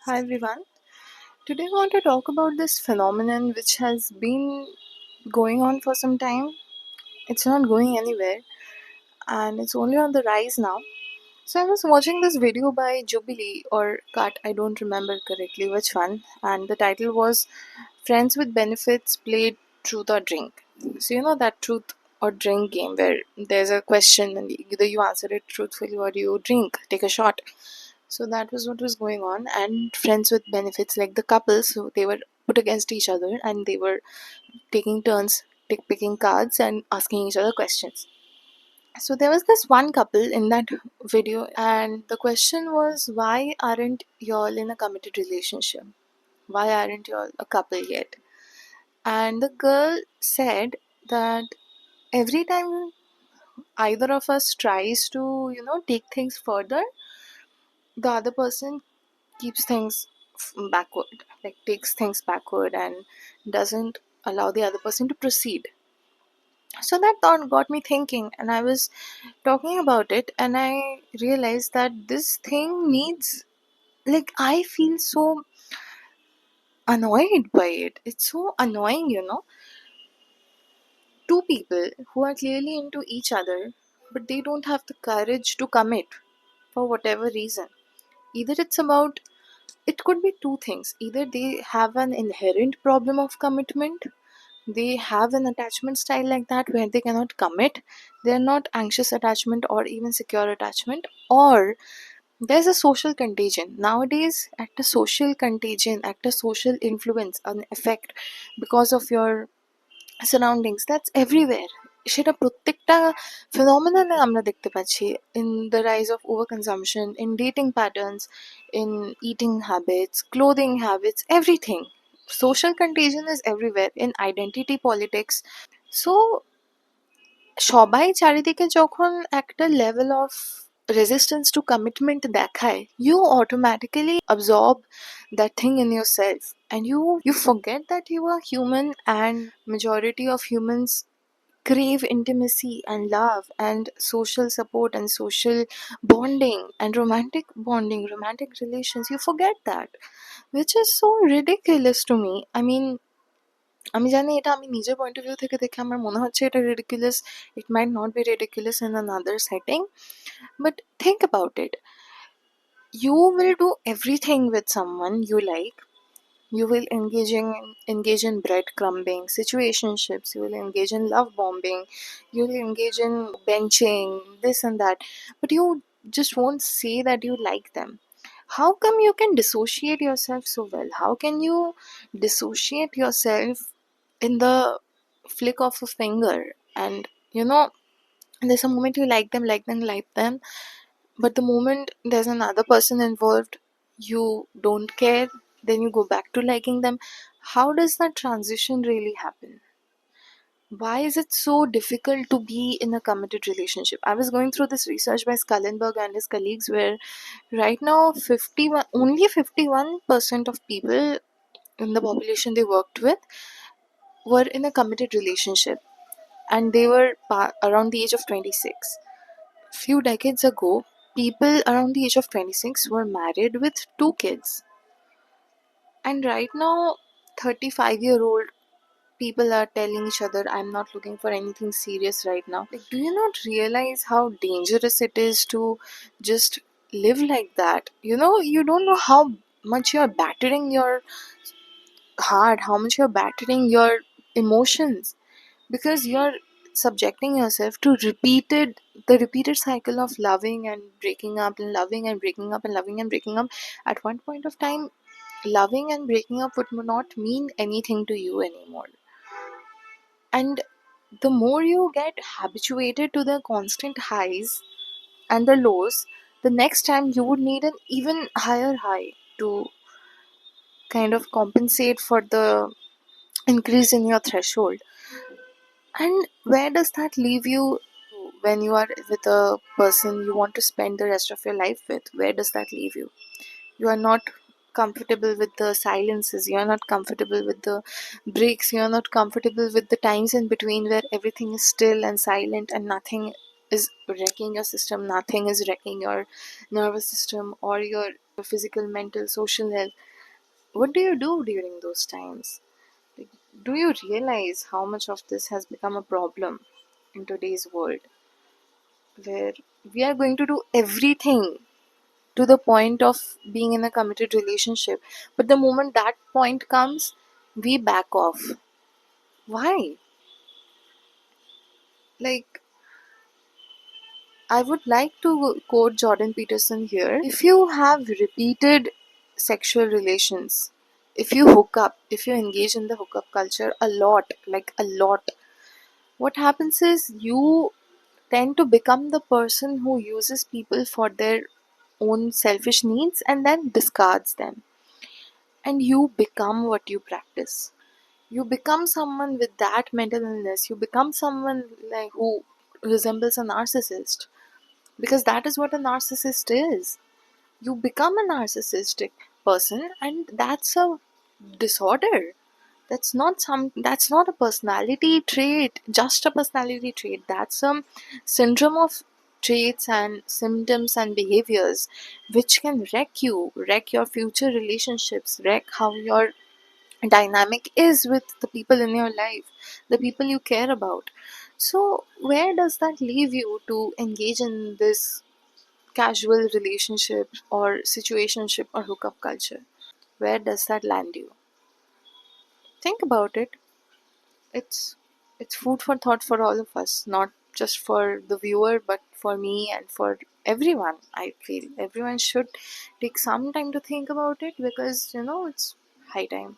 Hi everyone. Today I want to talk about this phenomenon which has been going on for some time. It's not going anywhere and it's only on the rise now. So I was watching this video by Jubilee or Cut, I don't remember correctly which one, and the title was Friends with Benefits Played Truth or Drink. So you know that truth or drink game where there's a question and either you answer it truthfully or you drink, take a shot. So that was what was going on, and friends with benefits, like the couples, so they were put against each other and they were taking turns picking cards and asking each other questions. So there was this one couple in that video, and the question was, why aren't y'all in a committed relationship? Why aren't y'all a couple yet? And the girl said that every time either of us tries to, take things further, the other person keeps things backward, like takes things backward and doesn't allow the other person to proceed. So that thought got me thinking, and I was talking about it, and I realized that this thing needs, like, I feel so annoyed by it. It's so annoying. Two people who are clearly into each other, but they don't have the courage to commit for whatever reason. Either it's about, it could be two things. Either they have an inherent problem of commitment, they have an attachment style like that where they cannot commit, they're not anxious attachment or even secure attachment, or there's a social contagion. Nowadays, act a social contagion, act a social influence, an effect because of your surroundings that's everywhere. সেটা প্রত্যেকটা ফেনোমেননে আমরা দেখতে পাচ্ছি, in the rise of over consumption, in dating patterns, in eating habits, clothing habits, everything. Social contagion is everywhere, in identity politics. So সবাই চারিদিকে যখন একটা level of resistance to commitment দেখায়, you automatically absorb that thing in yourself, and you forget that you are human, and majority of humans crave intimacy and love and social support and social bonding and romantic bonding, romantic relations. You forget that, which is so ridiculous to me. I mean, আমি জানি এটা আমি নিজের point of view থেকে দেখে আমার মনে হচ্ছে এটা ridiculous, it might not be ridiculous in another setting, but think about it. You will do everything with someone you like. You will engage in breadcrumbing, situationships, you will engage in love bombing, you will engage in benching, this and that, but you just won't say that you like them. How come you can dissociate yourself so well? How can you dissociate yourself in the flick of a finger? And there's a moment you like them, but the moment there's another person involved, you don't care, then you go back to liking them. How does that transition really happen? Why is it so difficult to be in a committed relationship? I was going through this research by Skullenberg and his colleagues where right now only 51% of people in the population they worked with were in a committed relationship, and they were around the age of 26. Few decades ago, people around the age of 26 were married with two kids. And right now, 35-year-old people are telling each other, I'm not looking for anything serious right now. Like, do you not realize how dangerous it is to just live like that? You don't know how much you're battering your heart, how much you're battering your emotions, because you're subjecting yourself to repeated cycle of loving and breaking up and loving and breaking up and loving and breaking up. At one point of time, loving and breaking up would not mean anything to you anymore, and the more you get habituated to the constant highs and the lows, the next time you would need an even higher high to kind of compensate for the increase in your threshold. And where does that leave you when you are with a person you want to spend the rest of your life with? Where does that leave you? You are not comfortable with the silences, you are not comfortable with the breaks, you are not comfortable with the times in between where everything is still and silent and nothing is wrecking your system, nothing is wrecking your nervous system or your physical, mental, social health. What do you do during those times? Like, do you realize how much of this has become a problem in today's world, where we are going to do everything to the point of being in a committed relationship, but the moment that point comes, we back off? Why? Like, I would like to quote Jordan Peterson here. If you have repeated sexual relations, if you hook up, if you engage in the hookup culture a lot, like a lot, what happens is you tend to become the person who uses people for their own selfish needs and then discards them. And you become what you practice. You become someone with that mental illness. You become someone like who resembles a narcissist, because that is what a narcissist is. You become a narcissistic person, and that's a disorder. That's not a personality trait, just a personality trait. That's a syndrome of traits and symptoms and behaviors which can wreck your future relationships, wreck how your dynamic is with the people in your life, the people you care about. So where does that leave you to engage in this casual relationship or situationship or hookup culture? Where does that land you? Think about it. It's it's food for thought for all of us, not just for the viewer, but for me and for everyone. I feel everyone should take some time to think about it, because it's high time.